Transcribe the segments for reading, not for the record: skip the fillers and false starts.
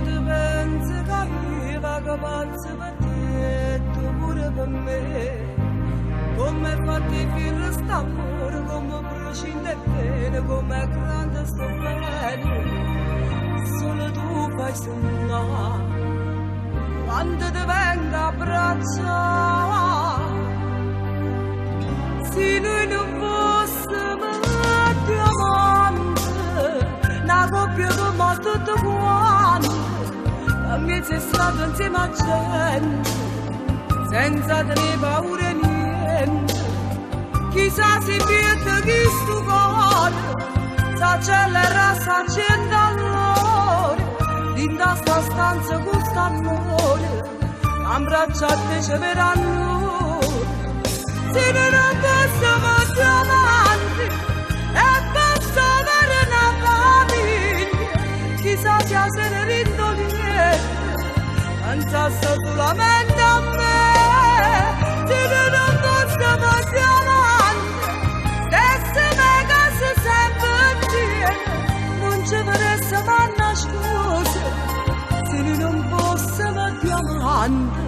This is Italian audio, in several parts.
ti pensi che che pazzo per te, tu pure per me. Come fatti fil st'amore, come prescinde bene, come è grande sto bene. Solo tu fai sognare, quando ti venga a abbracciare. Se noi non fossimo diamanti, una coppia come tutti quanti, a me sei stato insieme a gente, senza tenere paura niente. Chissà se pierde chi sto cuore, s'accelera, s'accende all'ore, in sta stanza con st'amore, abbracciate ci verranno. Se noi non possiamo diamanti e possiamo avere una famiglia, chissà se se ne rindoliete, pensasse solamente a me. Se noi non possiamo diamanti, stesse me case sempre insieme, non ci vorreste mai una scusa, se noi non fossimo diamanti.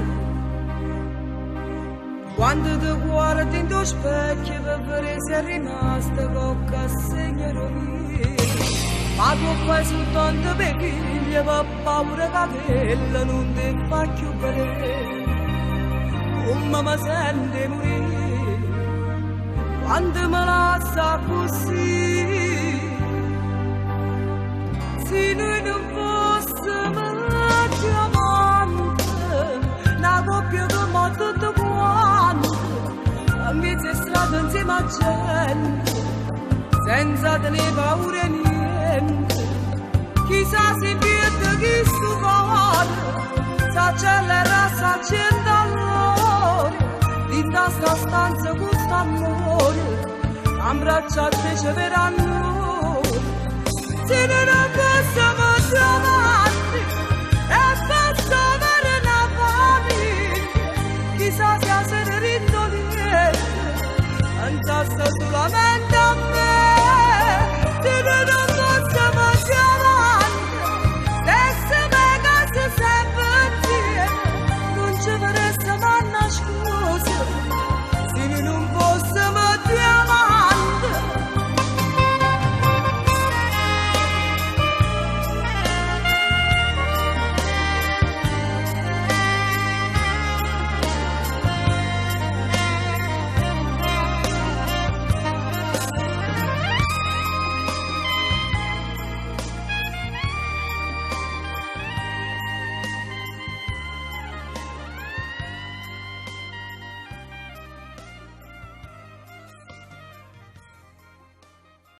Quando ti guardi in tuo specchio per vedere se è rimasta cocca segnero mio, ma tu fai soltanto per figlia, per paura che quella non ti fa più bene. Come mi sente morire quando mi lascia così. Se noi non fossimo diamanti, una coppia come tutti quanti, a mezza strada insieme a gente, senza tenere paura niente. Chissà se pierde chi sto cuore, s'accelera, s'accende all'ore, in sta stanza con st'amore, abbracciate ci verranno. Se noi non possiamo diamanti e possiamo avere una famiglia, chissà se ne rindoliete, pensasse solamente